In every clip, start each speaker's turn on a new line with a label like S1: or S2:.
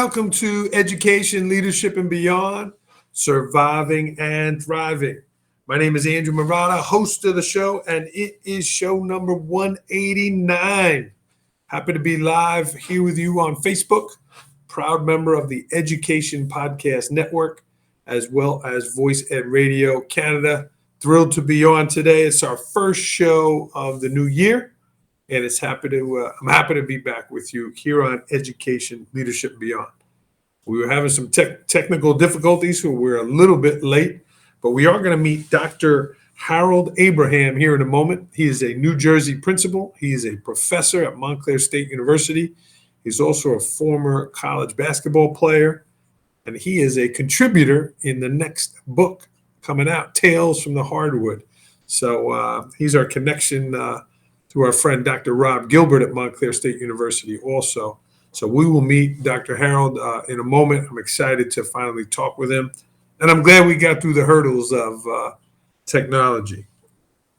S1: welcome to Education, Leadership, and Beyond, Surviving and Thriving. My name is Andrew Murata, host of the show, and it is show number 189. Happy to be live here with you on Facebook, proud member of the Education Podcast Network, as well as Voice Ed Radio Canada. Thrilled to be on today. It's our first show of the new year. And I'm happy to be back with you here on Education, Leadership, and Beyond. We were having some technical difficulties, so we're a little bit late, but we are going to meet Dr. Harold Abraham here in a moment. He is a New Jersey principal. He is a professor at Montclair State University. He's also a former college basketball player, and he is a contributor in the next book coming out, Tales from the Hardwood. So he's our connection to our friend Dr. Rob Gilbert at Montclair State University also. So we will meet Dr. Harold in a moment. I'm excited to finally talk with him. And I'm glad we got through the hurdles of technology.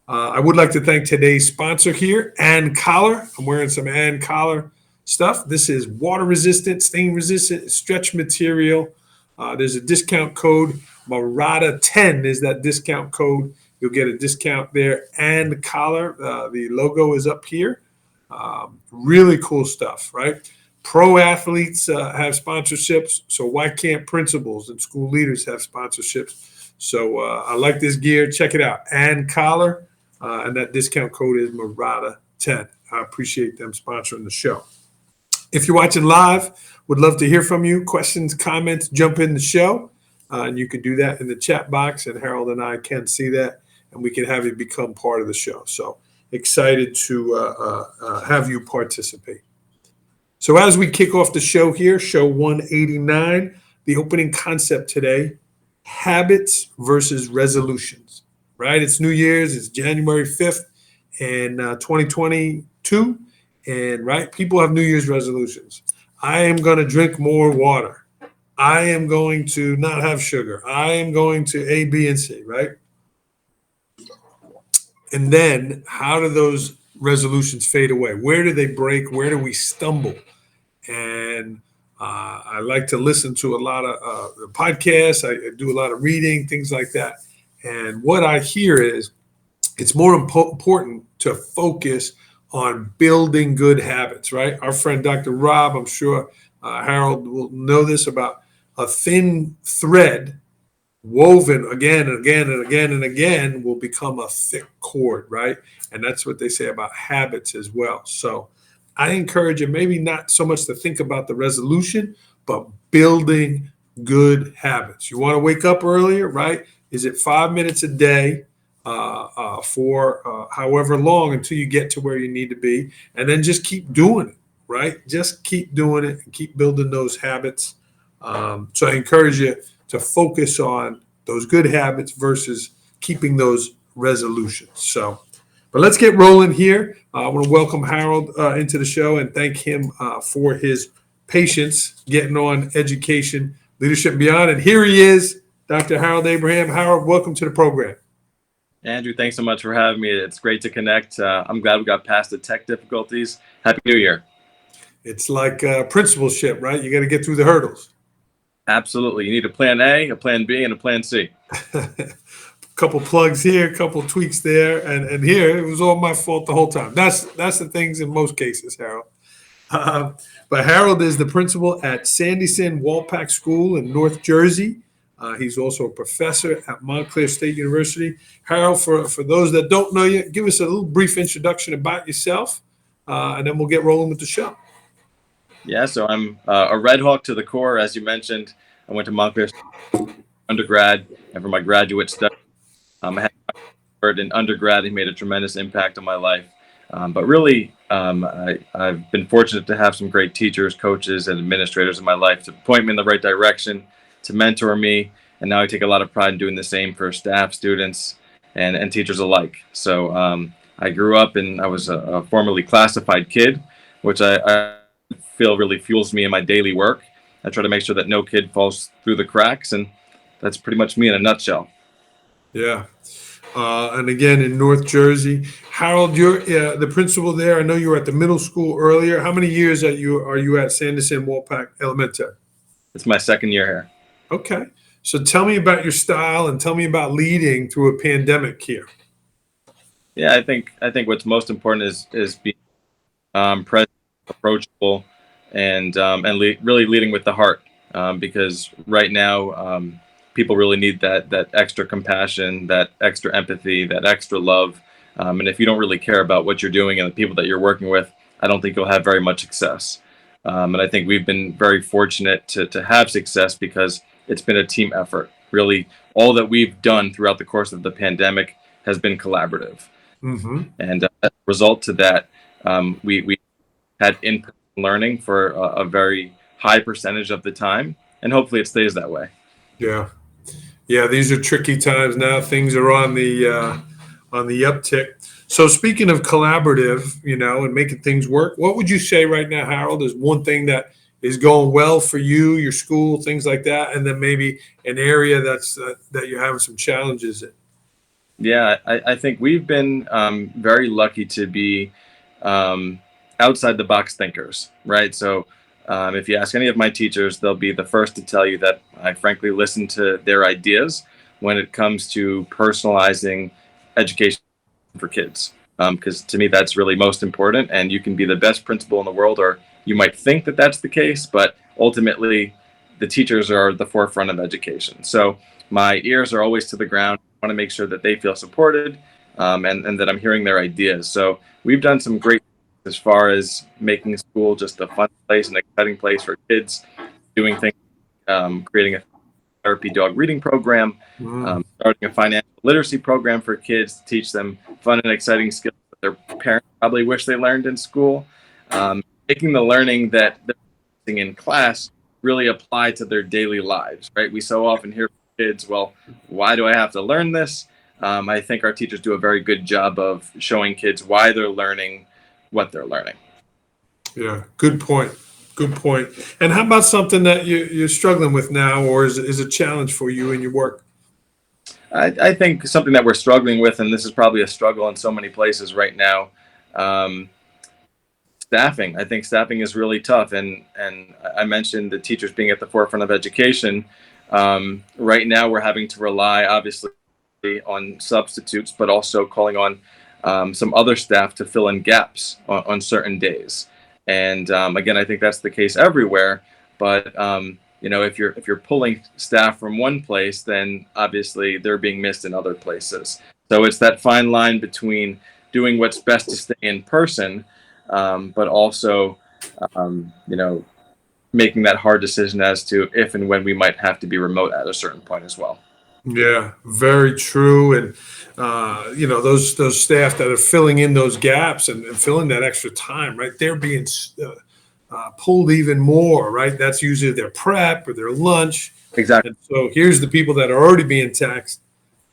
S1: I would like to thank today's sponsor here, Ann Collar. I'm wearing some Ann Collar stuff. This is water resistant, stain resistant, stretch material. There's a discount code. Murata10 is that discount code. You'll get a discount there. And Collar, the logo is up here. Really cool stuff, right? Pro athletes have sponsorships, so why can't principals and school leaders have sponsorships? So I like this gear. Check it out. And Collar, and that discount code is Murata10. I appreciate them sponsoring the show. If you're watching live, would love to hear from you. Questions, comments, jump in the show. And you can do that in the chat box, and Harold and I can see that. And we can have you become part of the show. So excited to have you participate. So as we kick off the show here, show 189, the opening concept today, habits versus resolutions, right? It's New Year's, it's January 5th and 2022. And right, people have New Year's resolutions. I am going to drink more water. I am going to not have sugar. I am going to A, B, and C, right? And then how do those resolutions fade away? Where do they break? Where do we stumble? And I like to listen to a lot of podcasts. I do a lot of reading, things like that. And what I hear is it's more important to focus on building good habits, right? Our friend Dr. Rob, I'm sure Harold will know this about a thin thread woven again and again and again and again will become a thick cord, right? And that's what they say about habits as well. So I encourage you maybe not so much to think about the resolution, but building good habits. You want to wake up earlier, right? Is it 5 minutes a day for however long until you get to where you need to be? And then just keep doing it, right? Just keep doing it and keep building those habits. So I encourage you to focus on those good habits versus keeping those resolutions. So, but let's get rolling here. I want to welcome Harold into the show and thank him for his patience getting on Education, Leadership, and Beyond. And here he is, Dr. Harold Abraham. Harold, welcome to the program.
S2: Andrew, thanks so much for having me. It's great to connect. I'm glad we got past the tech difficulties. Happy New Year.
S1: It's like principalship, right? You got to get through the hurdles.
S2: Absolutely. You need a plan A, a plan B, and a plan C.
S1: Couple plugs here, couple tweaks there, and here it was all my fault the whole time. That's the things in most cases, Harold. But Harold is the principal at Sanderson Walpack School in North Jersey. He's also a professor at Montclair State University. Harold, for those that don't know you, give us a little brief introduction about yourself, and then we'll get rolling with the show.
S2: Yeah, so I'm a Red Hawk to the core. As you mentioned, I went to Montclair undergrad, and for my graduate study, I had in undergrad. He made a tremendous impact on my life. But really, I've been fortunate to have some great teachers, coaches, and administrators in my life to point me in the right direction, to mentor me. And now I take a lot of pride in doing the same for staff, students, and teachers alike. So I grew up and I was a formerly classified kid, which I feel really fuels me in my daily work. I try to make sure that no kid falls through the cracks, and that's pretty much me in a nutshell.
S1: Yeah. And again, in North Jersey. Harold, you're the principal there. I know you were at the middle school earlier. How many years are you at Sanderson Walpack Elementary?
S2: It's my second year here.
S1: Okay. So tell me about your style and tell me about leading through a pandemic here.
S2: Yeah, I think what's most important is being present, approachable, and really leading with the heart. Because right now, people really need that extra compassion, that extra empathy, that extra love. And if you don't really care about what you're doing and the people that you're working with, I don't think you'll have very much success. And I think we've been very fortunate to have success because it's been a team effort. Really, all that we've done throughout the course of the pandemic has been collaborative.
S1: Mm-hmm.
S2: And as a result to that, we had in-person learning for a very high percentage of the time, and hopefully it stays that way.
S1: Yeah. Yeah, these are tricky times now. Things are on the uptick. So speaking of collaborative, and making things work, what would you say right now, Harold, is one thing that is going well for you, your school, things like that, and then maybe an area that you're having some challenges in?
S2: Yeah, I think we've been very lucky to be um, outside the box thinkers, right? So if you ask any of my teachers, they'll be the first to tell you that I frankly listen to their ideas when it comes to personalizing education for kids. Because to me, that's really most important. And you can be the best principal in the world, or you might think that that's the case, but ultimately, the teachers are the forefront of education. So my ears are always to the ground. I want to make sure that they feel supported, and that I'm hearing their ideas. So we've done some great things as far as making school just a fun place, an exciting place for kids, doing things, creating a therapy dog reading program,
S1: Mm,
S2: starting a financial literacy program for kids to teach them fun and exciting skills that their parents probably wish they learned in school, making the learning that they're using in class really apply to their daily lives, right? We so often hear from kids, well, why do I have to learn this? I think our teachers do a very good job of showing kids why they're learning what they're learning.
S1: yeah, good point. Good point. And how about something that you're struggling with now, or is a challenge for you in your work?
S2: I think something that we're struggling with, and this is probably a struggle in so many places right now, um, staffing. I think staffing is really tough, and I mentioned the teachers being at the forefront of education. Right now, we're having to rely, obviously, on substitutes, but also calling on some other staff to fill in gaps on certain days. And again, I think that's the case everywhere. But if you're pulling staff from one place, then obviously they're being missed in other places. So it's that fine line between doing what's best to stay in person, but also, making that hard decision as to if and when we might have to be remote at a certain point as well.
S1: Yeah, very true. And those staff that are filling in those gaps and filling that extra time, right? They're being pulled even more, right? That's usually their prep or their lunch.
S2: Exactly.
S1: And so here's the people that are already being taxed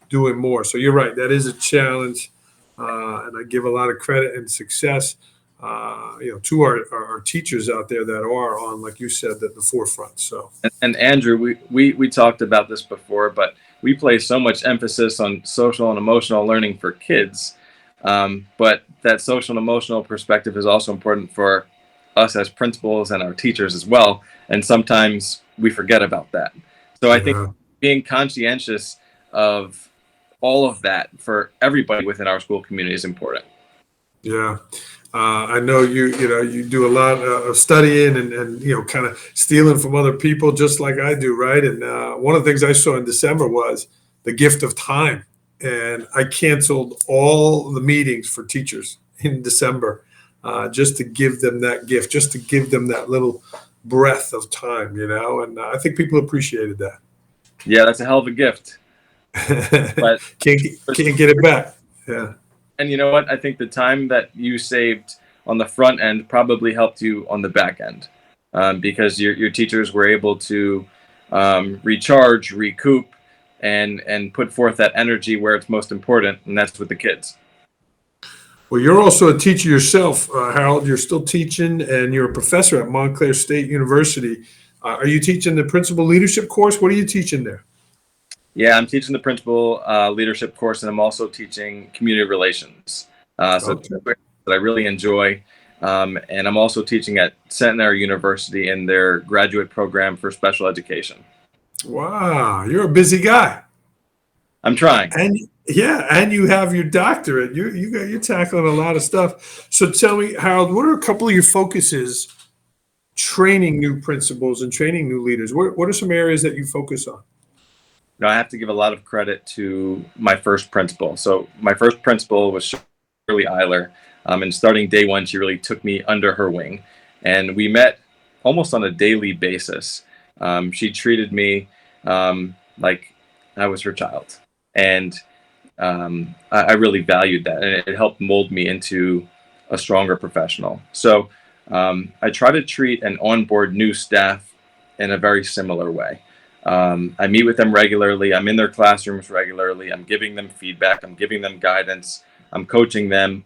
S1: doing more. So you're right, that is a challenge, and I give a lot of credit and success, to our teachers out there that are on, like you said, the forefront. So
S2: And Andrew, we talked about this before, but we place so much emphasis on social and emotional learning for kids. But that social and emotional perspective is also important for us as principals and our teachers as well. And sometimes we forget about that. So I think
S1: yeah,
S2: being conscientious of all of that for everybody within our school community is important.
S1: yeah. I know you do a lot of studying and kind of stealing from other people, just like I do, right? And one of the things I saw in December was the gift of time, and I canceled all the meetings for teachers in December, just to give them that gift, just to give them that little breath of time, and I think people appreciated that.
S2: Yeah, that's a hell of a gift. But
S1: Can't get it back. Yeah.
S2: and you know what? I think the time that you saved on the front end probably helped you on the back end, because your teachers were able to recharge, recoup, and put forth that energy where it's most important, and that's with the kids.
S1: Well, you're also a teacher yourself, Harold. You're still teaching, and you're a professor at Montclair State University. Are you teaching the principal leadership course? What are you teaching there?
S2: Yeah, I'm teaching the principal leadership course, and I'm also teaching community relations. So two
S1: Okay.
S2: areas that I really enjoy. And I'm also teaching at Centenary University in their graduate program for special education.
S1: Wow, you're a busy guy.
S2: I'm trying.
S1: And yeah, and you have your doctorate. You're tackling a lot of stuff. So tell me, Harold, what are a couple of your focuses training new principals and training new leaders? What are some areas that you focus on?
S2: I have to give a lot of credit to my first principal. So my first principal was Shirley Eiler, and starting day one, she really took me under her wing, and we met almost on a daily basis. She treated me like I was her child, and I really valued that, and it helped mold me into a stronger professional. So I try to treat and onboard new staff in a very similar way. I meet with them regularly. I'm in their classrooms regularly. I'm giving them feedback. I'm giving them guidance. I'm coaching them,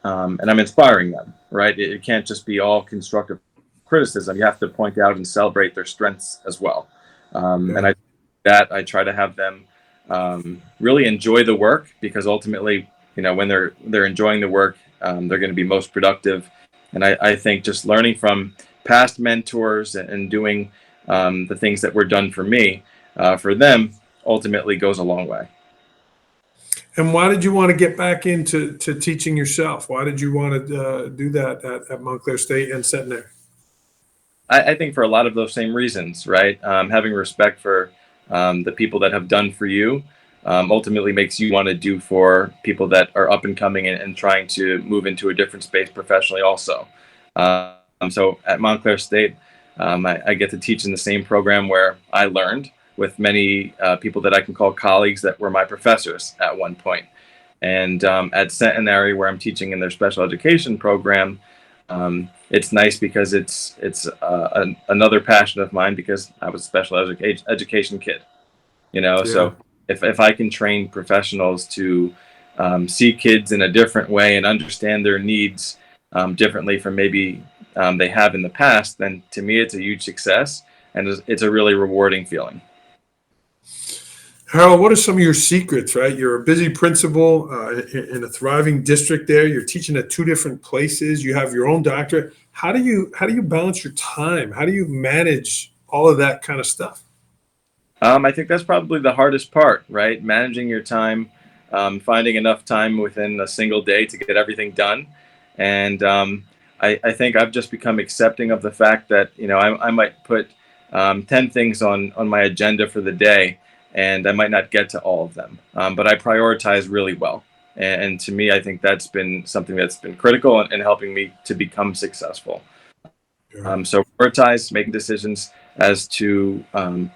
S2: and I'm inspiring them. Right? It can't just be all constructive criticism. You have to point out and celebrate their strengths as well.
S1: Yeah.
S2: And I try to have them really enjoy the work, because ultimately, when they're enjoying the work, they're going to be most productive. And I think just learning from past mentors and doing the things that were done for me, for them, ultimately goes a long way.
S1: And why did you want to get back into teaching yourself? Why did you want to do that at Montclair State and Centenary?
S2: I think for a lot of those same reasons, right? Having respect for the people that have done for you ultimately makes you want to do for people that are up and coming and trying to move into a different space professionally also. So at Montclair State, I get to teach in the same program where I learned, with many people that I can call colleagues that were my professors at one point. And at Centenary, where I'm teaching in their special education program, it's nice because it's another passion of mine, because I was a special education kid.
S1: Yeah.
S2: So if I can train professionals to see kids in a different way and understand their needs differently from maybe they have in the past, then to me it's a huge success, and it's a really rewarding feeling.
S1: Harold, what are some of your secrets, right? You're a busy principal in a thriving district there. You're teaching at two different places. You have your own doctorate. How do you balance your time? How do you manage all of that kind of stuff?
S2: I think that's probably the hardest part, right? Managing your time, finding enough time within a single day to get everything done. And I think I've just become accepting of the fact that, I might put 10 things on my agenda for the day, and I might not get to all of them. But I prioritize really well. And to me, I think that's been something that's been critical in helping me to become successful.
S1: Yeah.
S2: So prioritize making decisions as to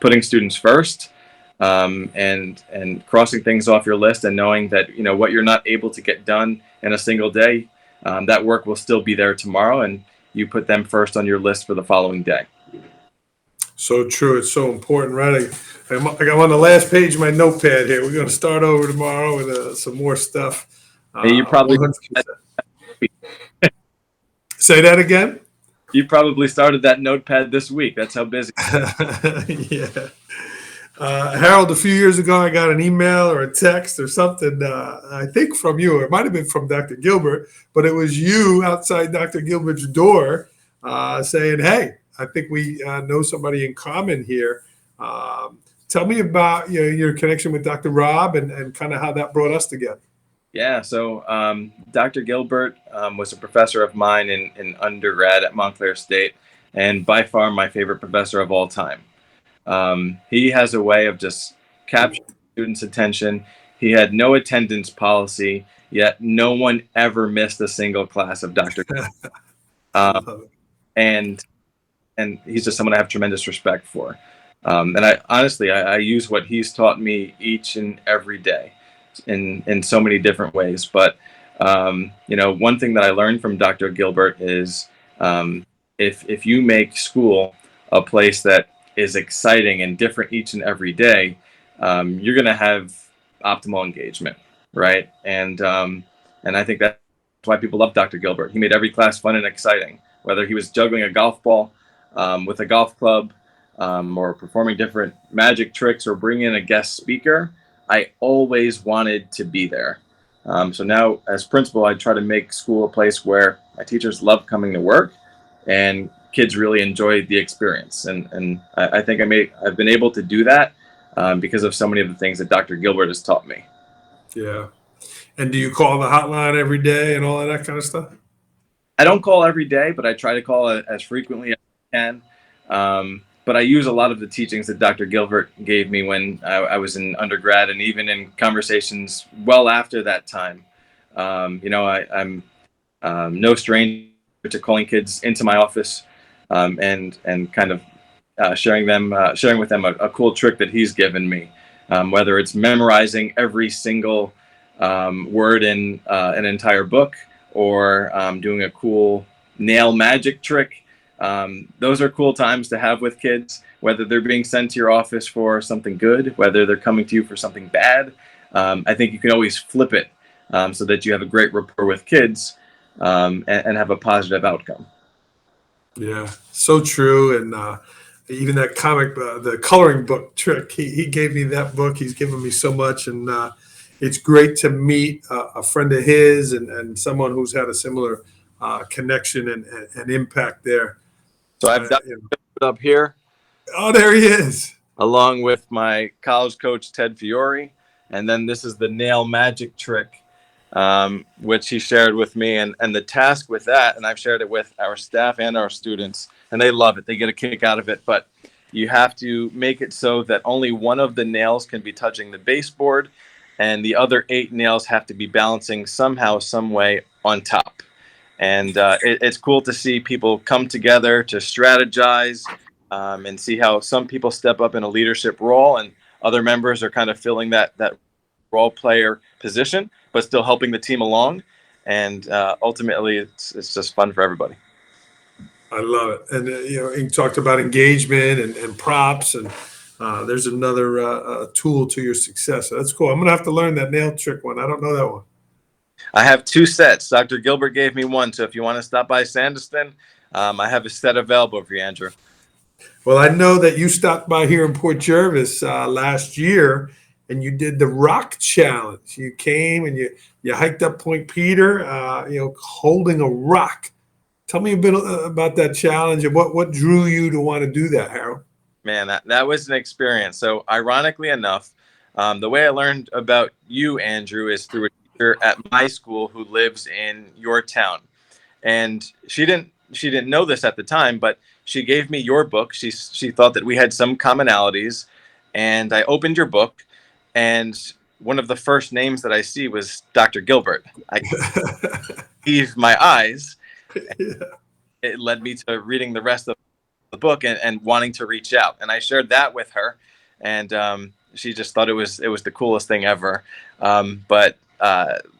S2: putting students first, and crossing things off your list, and knowing that what you're not able to get done in a single day, that work will still be there tomorrow, and you put them first on your list for the following day.
S1: So true. It's so important, right? I'm on the last page of my notepad here. We're going to start over tomorrow with some more stuff.
S2: And
S1: 100%. Say that again.
S2: you probably started that notepad this week. That's how busy.
S1: Yeah. Harold, a few years ago, I got an email or a text or something, I think from you. It might have been from Dr. Gilbert, but it was you outside Dr. Gilbert's door saying, hey, I think we know somebody in common here. Tell me about your connection with Dr. Rob and kind of how that brought us together.
S2: Yeah, so Dr. Gilbert was a professor of mine in undergrad at Montclair State, and by far my favorite professor of all time. He has a way of just capturing students' attention. He had no attendance policy, yet no one ever missed a single class of Dr. Um,
S1: Love it.
S2: and and he's just someone I have tremendous respect for. And I honestly, I use what he's taught me each and every day in so many different ways. But one thing that I learned from Dr. Gilbert is if you make school a place that is exciting and different each and every day, you're going to have optimal engagement, right? And I think that's why people love Dr. Gilbert. He made every class fun and exciting, whether he was juggling a golf ball with a golf club, or performing different magic tricks, or bringing in a guest speaker. I always wanted to be there. So now, as principal, I try to make school a place where My teachers love coming to work, and kids really enjoy the experience. And I think I've been able to do that because of so many of the things that Dr. Gilbert has taught me.
S1: Yeah. And do you call the hotline every day and all of that kind of stuff?
S2: I don't call every day, but I try to call as frequently as I can. But I use a lot of the teachings that Dr. Gilbert gave me when I was in undergrad, and even in conversations well after that time. I'm no stranger to calling kids into my office, and kind of sharing with them a cool trick that he's given me, whether it's memorizing every single word in an entire book, or doing a cool nail magic trick. Those are cool times to have with kids, whether they're being sent to your office for something good, whether they're coming to you for something bad. I think you can always flip it, so that you have a great rapport with kids, and have a positive outcome.
S1: Yeah, so true. And even that the coloring book trick, he gave me that book. He's given me so much. And it's great to meet a friend of his, and someone who's had a similar connection and impact there.
S2: So I've got
S1: You know.
S2: it up here,
S1: Oh, there he is.
S2: along with my college coach, Ted Fiore. And then this is the nail magic trick, which he shared with me. And the task with that, and I've shared it with our staff and our students, and they love it. They get a kick out of it. But you have to make it so that only one of the nails can be touching the baseboard, and the other 8 nails have to be balancing somehow, some way on top. And it's cool to see people come together to strategize, and see how some people step up in a leadership role, and other members are kind of filling that role player position, but still helping the team along. And ultimately, it's just fun for everybody.
S1: I love it. And, he talked about engagement and props, and there's another tool to your success. So that's cool. I'm going to have to learn that nail trick one. I don't know that one.
S2: I have 2 sets. Dr. Gilbert gave me one, so if you want to stop by Sandiston, I have a set available for you, Andrew.
S1: Well, I know that you stopped by here in Port Jervis last year, and you did the rock challenge. You came and you hiked up Point Peter, holding a rock. Tell me a bit about that challenge, and what drew you to want to do that, Harold.
S2: Man, that was an experience. So ironically enough, the way I learned about you, Andrew, is through a teacher at my school who lives in your town. And she didn't know this at the time, but she gave me your book. She thought that we had some commonalities, and I opened your book, and one of the first names that I see was Dr. Gilbert. I believed my eyes.
S1: Yeah.
S2: It led me to reading the rest of the book, and wanting to reach out. And I shared that with her, and she just thought it was the coolest thing ever. But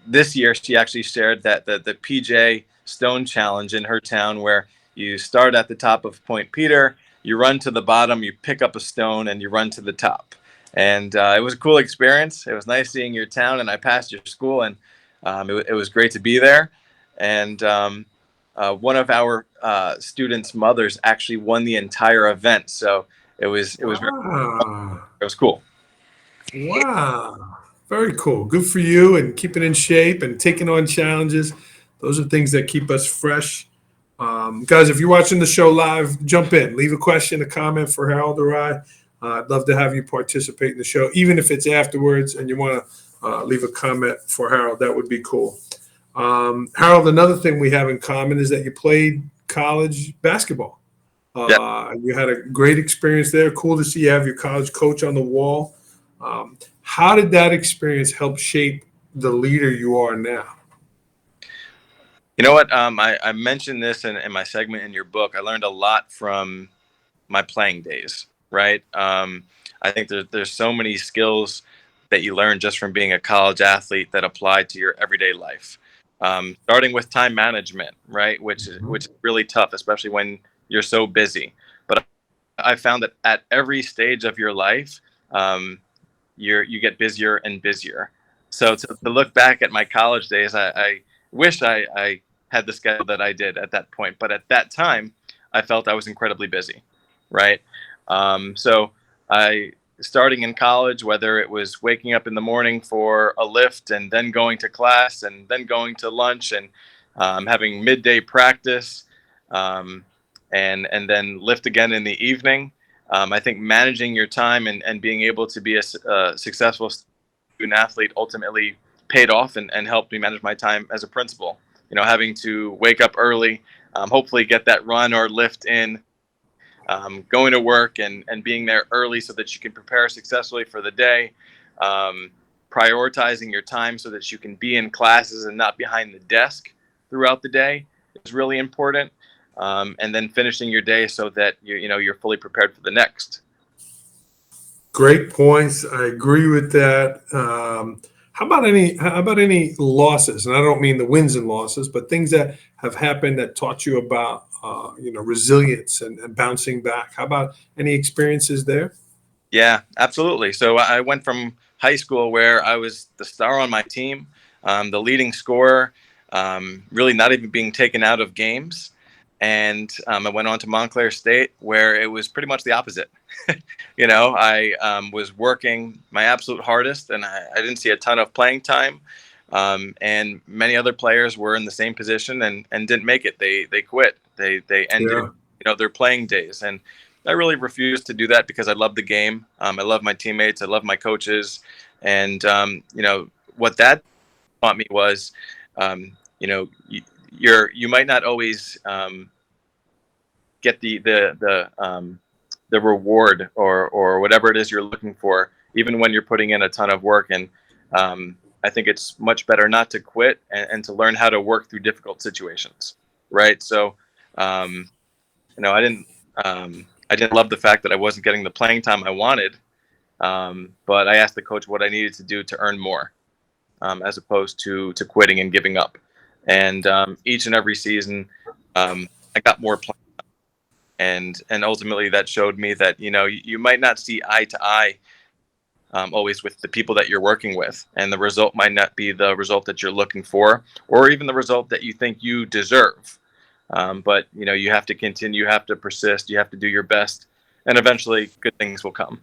S2: this year, she actually shared that the PJ Stone Challenge in her town, where you start at the top of Point Peter, you run to the bottom, you pick up a stone, and you run to the top. And it was a cool experience. It was nice seeing your town, and I passed your school, and it was great to be there. And one of our students' mothers actually won the entire event, so
S1: Wow.
S2: it was cool.
S1: Wow. Very cool. Good for you, and keeping in shape and taking on challenges. Those are things that keep us fresh. Guys, if you're watching the show live, jump in. Leave a question, a comment for Harold or I. I'd love to have you participate in the show, even if it's afterwards and you want to leave a comment for Harold. That would be cool. Harold, another thing we have in common is that you played college basketball.
S2: Yeah.
S1: You had a great experience there. Cool to see you have your college coach on the wall. How did that experience help shape the leader you are now?
S2: You know what? I mentioned this in my segment in your book. I learned a lot from my playing days, right? I think there's so many skills that you learn just from being a college athlete that apply to your everyday life. Starting with time management, right? Which is really tough, especially when you're so busy. But I found that at every stage of your life, um, you get busier and busier. So to look back at my college days, I wish I had the schedule that I did at that point. But at that time, I felt I was incredibly busy, right? So I starting in college, whether it was waking up in the morning for a lift, and then going to class, and then going to lunch, and having midday practice, um, and then lift again in the evening. I think managing your time and being able to be a successful student athlete ultimately paid off and helped me manage my time as a principal. Having to wake up early, hopefully get that run or lift in, going to work and being there early so that you can prepare successfully for the day, um, prioritizing your time so that you can be in classes and not behind the desk throughout the day is really important. And then finishing your day so that you're fully prepared for the next.
S1: Great points. I agree with that. How about any losses? And I don't mean the wins and losses, but things that have happened that taught you about resilience and bouncing back. How about any experiences there?
S2: Yeah, absolutely. So I went from high school where I was the star on my team, the leading scorer, really not even being taken out of games. And I went on to Montclair State where it was pretty much the opposite. I was working my absolute hardest and I didn't see a ton of playing time. And many other players were in the same position and didn't make it. They quit. They ended
S1: Yeah.
S2: their playing days. And I really refused to do that because I love the game. I love my teammates. I love my coaches. And, what that taught me was, you might not always get the reward or whatever it is you're looking for, even when you're putting in a ton of work. And I think it's much better not to quit and to learn how to work through difficult situations. Right. So, um, I didn't love the fact that I wasn't getting the playing time I wanted, but I asked the coach what I needed to do to earn more, as opposed to quitting and giving up. And each and every season, I got more playing, and ultimately that showed me that you might not see eye to eye always with the people that you're working with, and the result might not be the result that you're looking for, or even the result that you think you deserve. But you have to continue, you have to persist, you have to do your best, and eventually good things will come.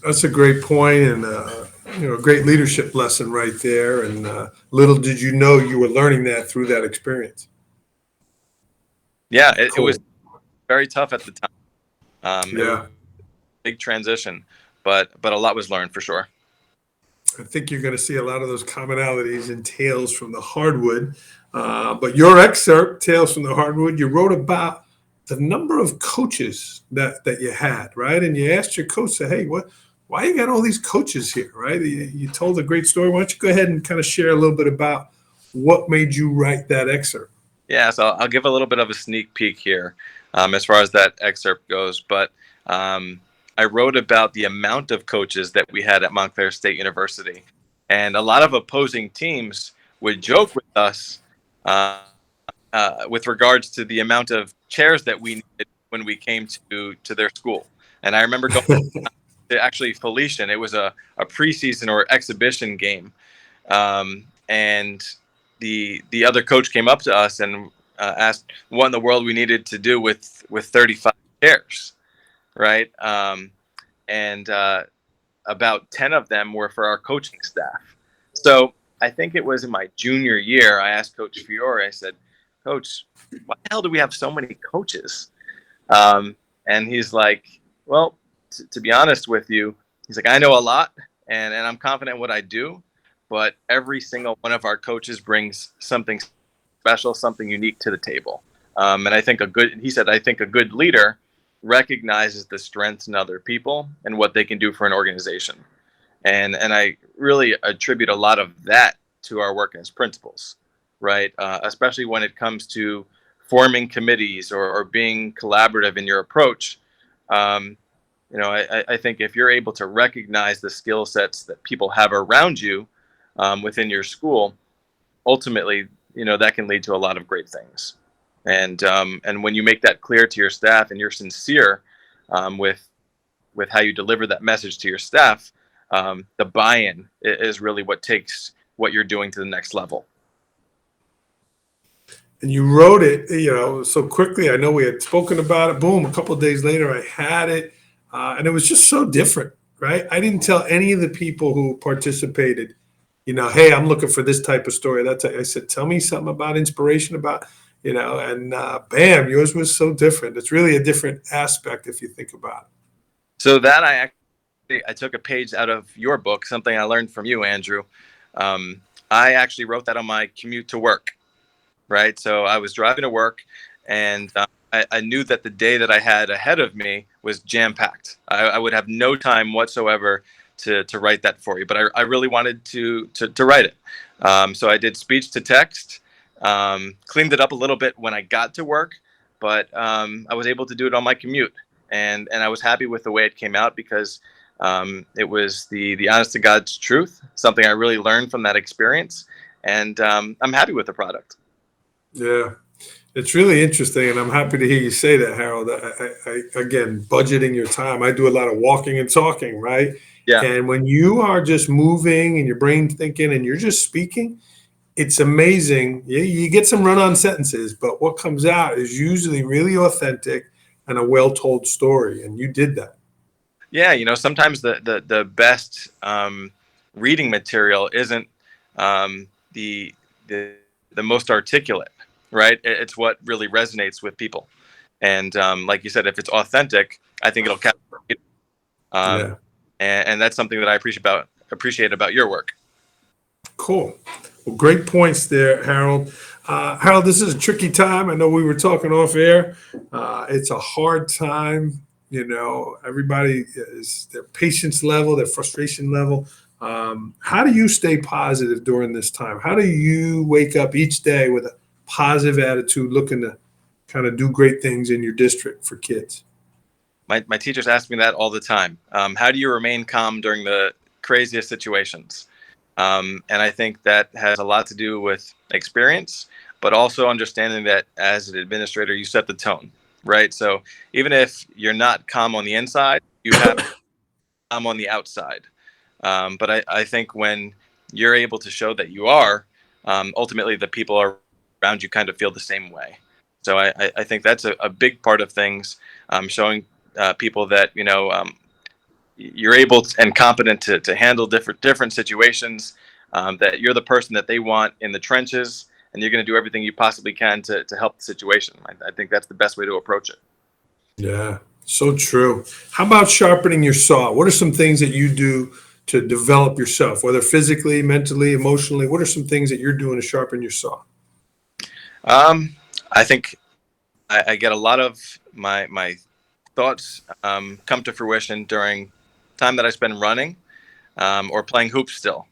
S1: That's a great point, and a great leadership lesson right there. And little did you know you were learning that through that experience.
S2: Yeah, it was
S1: Cool.
S2: very tough at the time. It was
S1: Yeah.
S2: a big transition, but a lot was learned for sure.
S1: I think you're going to see a lot of those commonalities in Tales from the Hardwood. But your excerpt, Tales from the Hardwood, you wrote about the number of coaches that you had, right? And you asked your coach, say, hey, why you got all these coaches here, right? You told a great story. Why don't you go ahead and kind of share a little bit about what made you write that excerpt?
S2: Yeah, so I'll give a little bit of a sneak peek here, as far as that excerpt goes. But um, I wrote about the amount of coaches that we had at Montclair State University, and a lot of opposing teams would joke with us with regards to the amount of chairs that we needed when we came to their school. And I remember going to actually Felician. It was a preseason or exhibition game, and the other coach came up to us and asked what in the world we needed to do with 35 chairs, right? And about 10 of them were for our coaching staff. So I think it was in my junior year. I asked Coach Fiore. I said, Coach, why the hell do we have so many coaches? And he's like, well, to be honest with you, he's like, I know a lot and I'm confident in what I do, but every single one of our coaches brings something special, something unique to the table. And he said, I think a good leader recognizes the strengths in other people and what they can do for an organization. And I really attribute a lot of that to our work as principals, right? Especially when it comes to forming committees or being collaborative in your approach. Um, I think if you're able to recognize the skill sets that people have around you within your school, ultimately, that can lead to a lot of great things. And when you make that clear to your staff and you're sincere with how you deliver that message to your staff, the buy-in is really what takes what you're doing to the next level.
S1: And you wrote it, so quickly. I know we had spoken about it. Boom, a couple of days later, I had it, and it was just so different, right? I didn't tell any of the people who participated hey, I'm looking for this type of story. I said, tell me something about inspiration about, and bam, yours was so different. It's really a different aspect if you think about
S2: So that I took a page out of your book, something I learned from you, Andrew. Um, I actually wrote that on my commute to work, right? So I was driving to work, and I knew that the day that I had ahead of me was jam packed. I would have no time whatsoever to write that for you, but I really wanted to write it. So I did speech to text, cleaned it up a little bit when I got to work, but I was able to do it on my commute, and I was happy with the way it came out because it was the honest to God's truth, something I really learned from that experience, and I'm happy with the product.
S1: it. Yeah. It's really interesting, and I'm happy to hear you say that, Harold. Again, budgeting your time. I do a lot of walking and talking, right?
S2: Yeah.
S1: And when you are just moving and your brain thinking and you're just speaking, it's amazing. You get some run-on sentences, but what comes out is usually really authentic and a well-told story. And you did that.
S2: Yeah, sometimes the best reading material isn't the the the most articulate, right? It's what really resonates with people, and like you said, if it's authentic, I think it'll capture it. Um,
S1: Yeah.
S2: and that's something that I appreciate about your work.
S1: Cool. Well, great points there, Harold. Harold, this is a tricky time. I know we were talking off air. It's a hard time. Everybody is their patience level, their frustration level. How do you stay positive during this time? How do you wake up each day with a positive attitude, looking to kind of do great things in your district for kids?
S2: My teachers ask me that all the time. How do you remain calm during the craziest situations? And I think that has a lot to do with experience, but also understanding that as an administrator, you set the tone, right? So even if you're not calm on the inside, you have calm on the outside. But I think when you're able to show that you are, ultimately the people around you kind of feel the same way. So I think that's a big part of things, showing people that, you're able and competent to handle different situations, that you're the person that they want in the trenches, and you're going to do everything you possibly can to help the situation. I think that's the best way to approach it.
S1: Yeah, so true. How about sharpening your saw? What are some things that you do to develop yourself, whether physically, mentally, emotionally? What are some things that you're doing to sharpen your saw?
S2: I think I get a lot of my thoughts come to fruition during time that I spend running, or playing hoops still,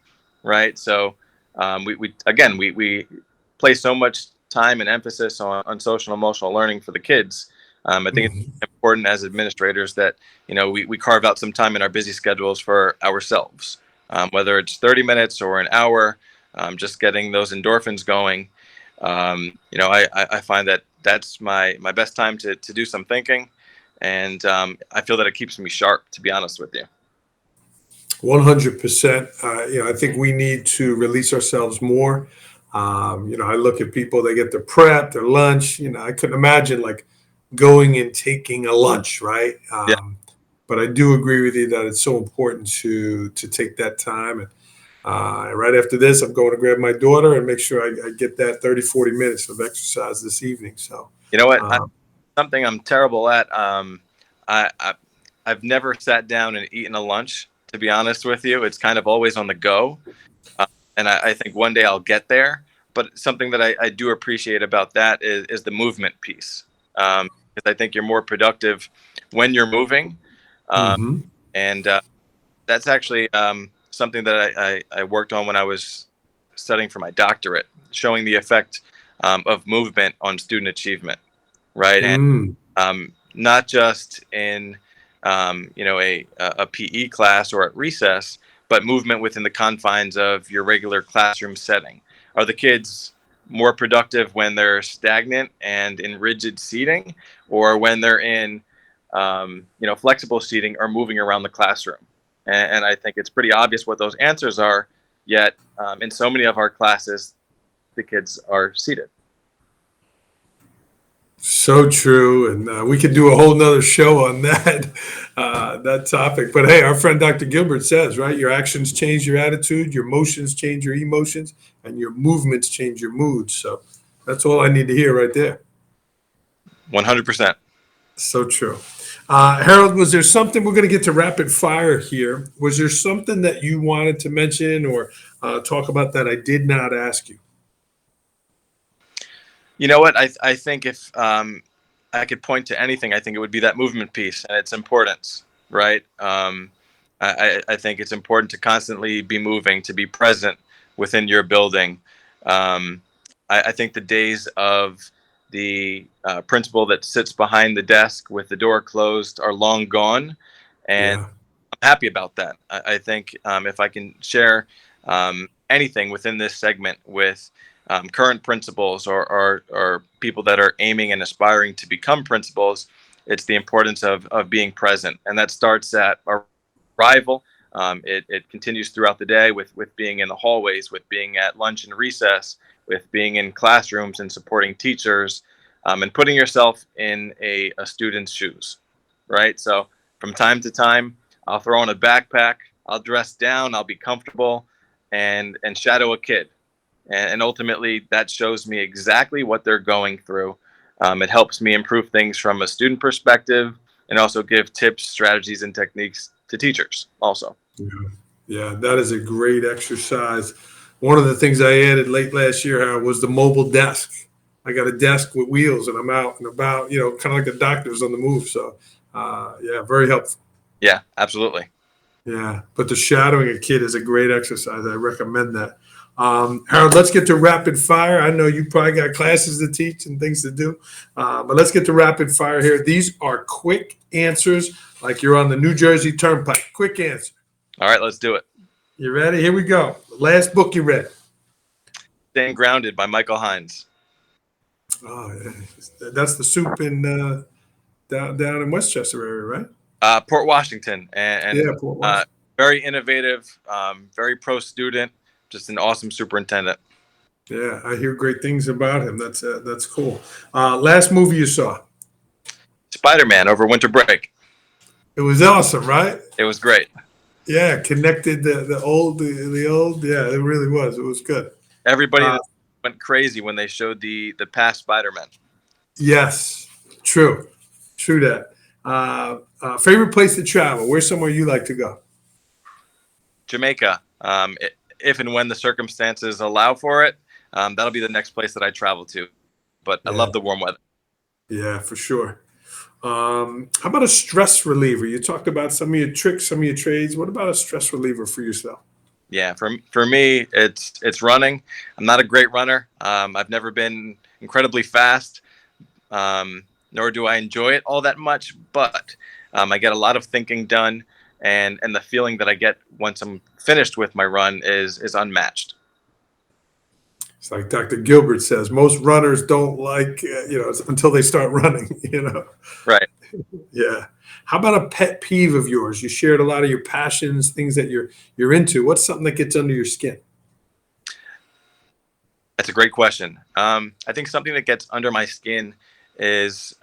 S2: right? So we place so much time and emphasis on social and emotional learning for the kids. I think it's
S1: Mhm.
S2: important as administrators that we carve out some time in our busy schedules for ourselves, whether it's 30 minutes or an hour, just getting those endorphins going. I find that that's my best time to do some thinking, and I feel that it keeps me sharp, to be honest with you.
S1: 100%. I think we need to release ourselves more. I look at people, they get their prep, their lunch. I couldn't imagine like going and taking a lunch, right?
S2: Yeah.
S1: But I do agree with you that it's so important to take that time. And right after this, I'm going to grab my daughter and make sure I get that 30, 40 minutes of exercise this evening. So,
S2: You know what?
S1: um,
S2: Something I'm terrible at. I, I I've never sat down and eaten a lunch. To be honest with you, it's kind of always on the go, uh, and I think one day I'll get there. But something that I do appreciate about that is the movement piece, because I think you're more productive when you're moving, uh,
S1: mhm.
S2: and that's actually something that I worked on when I was studying for my doctorate, showing the effect of movement on student achievement, right? And
S1: Mm.
S2: not just in a PE class or at recess, but movement within the confines of your regular classroom setting. Are the kids more productive when they're stagnant and in rigid seating, or when they're in flexible seating or moving around the classroom? And I think it's pretty obvious what those answers are. Yet in so many of our classes, the kids are seated.
S1: So true, and we could do a whole nother show on that. that topic. But hey, our friend Dr. Gilbert says, right, your actions change your attitude, your motions change your emotions, and your movements change your moods. So that's all I need to hear right there.
S2: 100%.
S1: So true. Harold, was there something, we're going to get to rapid fire here. Was there something that you wanted to mention or talk about that I did not ask you?
S2: You know what? I think if I could point to anything, I think it would be that movement piece and its importance, right? I think it's important to constantly be moving, to be present within your building. Um, I think the days of the principal that sits behind the desk with the door closed are long gone, and
S1: Yeah.
S2: I'm happy about that. I think if I can share anything within this segment with current principals or people that are aiming and aspiring to become principals, it's the importance of being present. And that starts at arrival. It continues throughout the day with being in the hallways, with being at lunch and recess, with being in classrooms and supporting teachers, and putting yourself in a student's shoes, right? So from time to time, I'll throw on a backpack, I'll dress down, I'll be comfortable, and shadow a kid, and ultimately that shows me exactly what they're going through. It helps me improve things from a student perspective, and also give tips, strategies, and techniques to teachers. Also,
S1: Yeah, yeah, that is a great exercise. One of the things I added late last year, Harold, was the mobile desk. I got a desk with wheels, and I'm out and about. Kind of like a doctor's on the move. So, yeah, very helpful.
S2: yeah, absolutely.
S1: Yeah, but the shadowing a kid is a great exercise. I recommend that. Harold, let's get to rapid fire. I know you probably got classes to teach and things to do, but let's get to rapid fire here. These are quick answers, like you're on the New Jersey Turnpike. Quick answer.
S2: All right, let's do it.
S1: You ready? Here we go. Last book you read.
S2: Staying Grounded by Michael Hines.
S1: Oh, yeah. That's the soup in down in Westchester area, right?
S2: Port Washington,
S1: Yeah,
S2: and
S1: Port Washington.
S2: very innovative, very pro student, just an awesome superintendent.
S1: Yeah, I hear great things about him. That's cool. Last movie you saw.
S2: Spider-Man over winter break.
S1: It was awesome, right?
S2: It was great.
S1: Yeah, connected the old. Yeah, it really was. It was good.
S2: Everybody
S1: Uh,
S2: that went crazy when they showed the past Spider-Man.
S1: yes, true, true that. Favorite place to travel? Where's somewhere you like to go?
S2: Jamaica, if and when the circumstances allow for it, that'll be the next place that I travel to. But I
S1: Yeah,
S2: love the warm weather.
S1: yeah, for sure. How about a stress reliever? You talked about some of your tricks, some of your trades. What about a stress reliever for yourself?
S2: Yeah, for me, it's running. I'm not a great runner. I've never been incredibly fast, nor do I enjoy it all that much. But I get a lot of thinking done, and the feeling that I get once I'm finished with my run is unmatched.
S1: It's like Dr. Gilbert says, most runners don't like, until they start running,
S2: Right.
S1: Yeah. How about a pet peeve of yours? You shared a lot of your passions, things that you're into. What's something that gets under your skin?
S2: That's a great question. I think something that gets under my skin is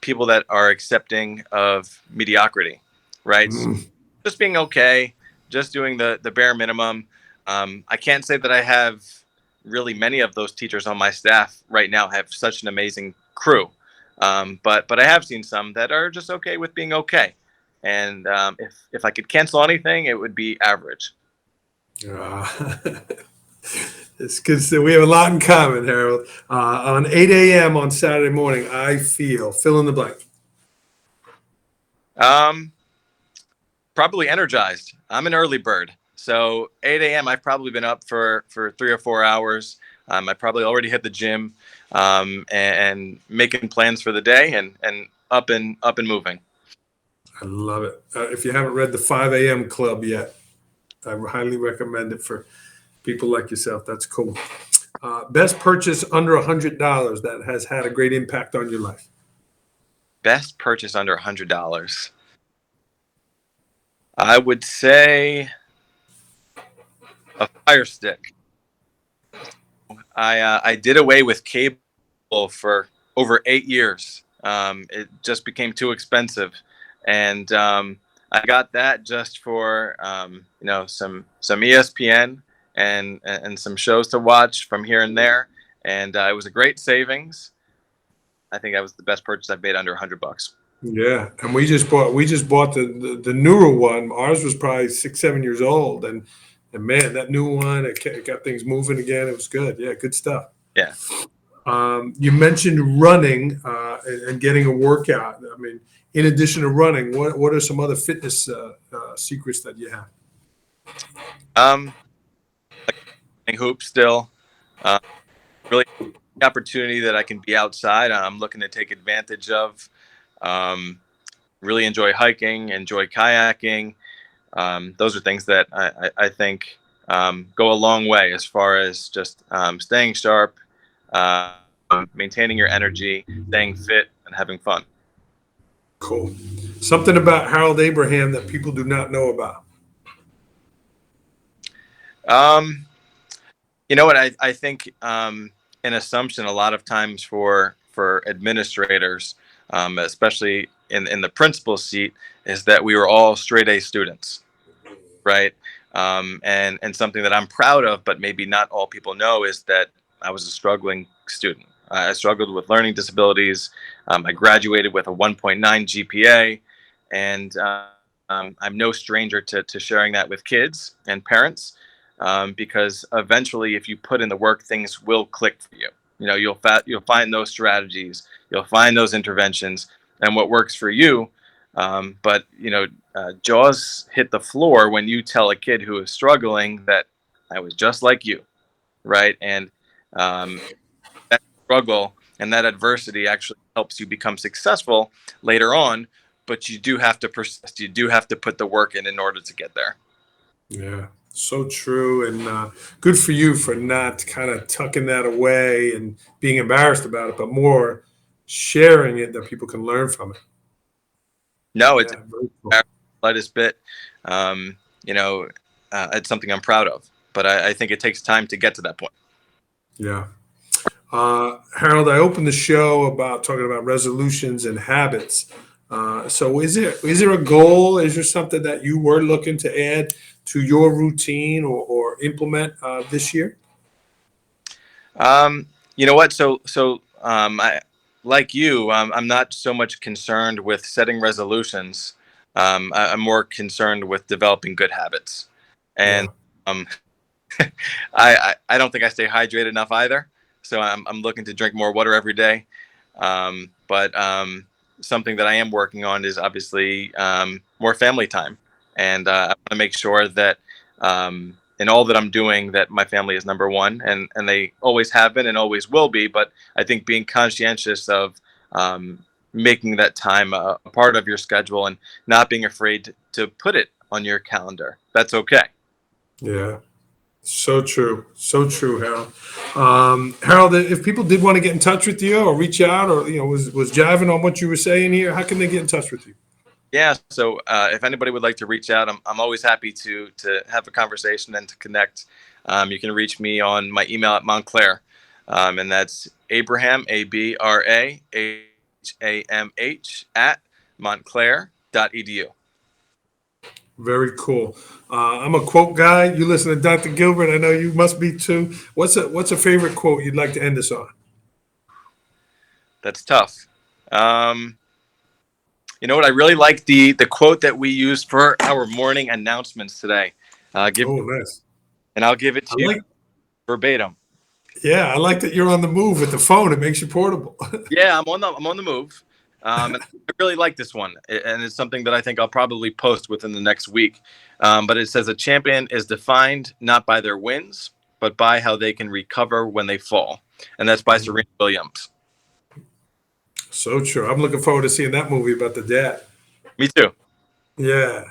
S2: people that are accepting of mediocrity, right? So
S1: Mm,
S2: just being okay, just doing the bare minimum. I can't say that I have really many of those teachers on my staff right now have such an amazing crew, but I have seen some that are just okay with being okay. And if I could cancel anything, it would be average.
S1: ah. It's good. We have a lot in common, Harold. On 8 a.m. on Saturday morning, I feel fill in the blank.
S2: Um, Probably energized. I'm an early bird. So 8 a.m. I've probably been up for 3 or 4 hours. I probably already hit the gym, and making plans for the day, and up and moving.
S1: I love it. If you haven't read the 5 a.m. Club yet, I highly recommend it for people like yourself. That's cool. Best purchase under $100 that has had a great impact on your life.
S2: Best purchase under $100. I would say a Fire Stick. I did away with cable for over 8 years. It just became too expensive. and I got that just for some ESPN and some shows to watch from here and there, and it was a great savings. I think that was the best purchase I've made under $100.
S1: Yeah, and we just bought the newer one. Ours was probably 6 7 years old, and man, that new one it got things moving again. It was good. Yeah, good stuff.
S2: Yeah.
S1: You mentioned running and getting a workout. I mean, in addition to running, what are some other fitness secrets that you have?
S2: Um, playing hoops still. Uh, really opportunity that I can be outside. I'm looking to take advantage of. Um, really enjoy hiking, enjoy kayaking. Those are things that I think go a long way as far as just staying sharp, uh, maintaining your energy, staying fit, and having fun.
S1: Cool. Something about Harold Abraham that people do not know about.
S2: Um, you know what? I think an assumption a lot of times for administrators, especially in the principal seat, is that we were all straight A students, right? And something that I'm proud of, but maybe not all people know, is that I was a struggling student. I struggled with learning disabilities. I graduated with a 1.9 GPA, and I'm no stranger to sharing that with kids and parents, because eventually, if you put in the work, things will click for you. You know, you'll find those strategies, you'll find those interventions, and what works for you. But jaws hit the floor when you tell a kid who is struggling that I was just like you, right? And um, that struggle and that adversity actually helps you become successful later on. But you do have to persist. You do have to put the work in order to get there.
S1: Yeah, so true. And good for you for not kind of tucking that away and being embarrassed about it, but more sharing it that people can learn from it.
S2: No, it's
S1: Yeah, very cool.
S2: the slightest bit. Um, it's something I'm proud of. But I think it takes time to get to that point.
S1: Yeah. Harold, I opened the show about talking about resolutions and habits. So is there a goal? Is there something that you were looking to add to your routine or implement this year?
S2: You know what? I like you. I'm not so much concerned with setting resolutions. I'm more concerned with developing good habits, and
S1: Yeah.
S2: um, I don't think I stay hydrated enough either. So I'm looking to drink more water every day. But something that I am working on is obviously more family time, and I want to make sure that in all that I'm doing, that my family is number one, and they always have been and always will be. But I think being conscientious of making that time a part of your schedule and not being afraid to put it on your calendar. That's okay.
S1: Yeah. So true. So true, Harold. Harold, if people did want to get in touch with you or reach out or, was jiving on what you were saying here, how can they get in touch with you?
S2: Yeah. So if anybody would like to reach out, I'm always happy to have a conversation and to connect. You can reach me on my email at Montclair, and that's Abraham ABRAHAMH at montclair.edu.
S1: Very cool. I'm a quote guy. You listen to Dr. Gilbert. I know you must be too. What's a favorite quote you'd like to end us on?
S2: That's tough. Um, you know what? I really like the quote that we used for our morning announcements today. Give
S1: Oh, nice.
S2: and I'll give it
S1: I
S2: to you
S1: like.
S2: verbatim.
S1: Yeah, I like that you're on the move with the phone. It makes you portable.
S2: Yeah, I'm on the move, and I really like this one, and it's something that I think I'll probably post within the next week. But it says a champion is defined not by their wins, but by how they can recover when they fall, and that's by Serena Williams.
S1: So true. I'm looking forward to seeing that movie about the dad.
S2: Me too.
S1: Yeah.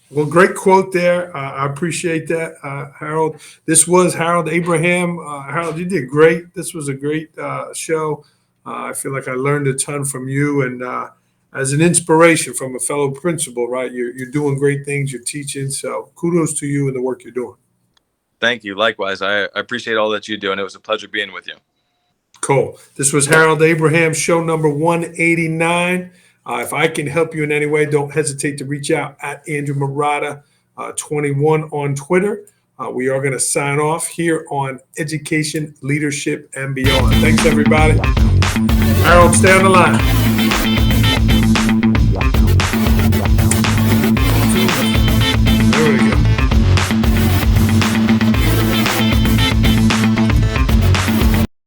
S1: Well, great quote there. I appreciate that, Harold. This was Harold Abraham. Harold, you did great. This was a great show. I feel like I learned a ton from you, and as an inspiration from a fellow principal, right? You're doing great things. You're teaching, so kudos to you and the work you're doing.
S2: Thank you. Likewise, I appreciate all that you do, and it was a pleasure being with you.
S1: Cool. This was Harold Abraham, show number 189. If I can help you in any way, don't hesitate to reach out at Andrew Murata 21 on Twitter. We are going to sign off here on Education, Leadership, and Beyond. Thanks, everybody. Harold, stay on the line.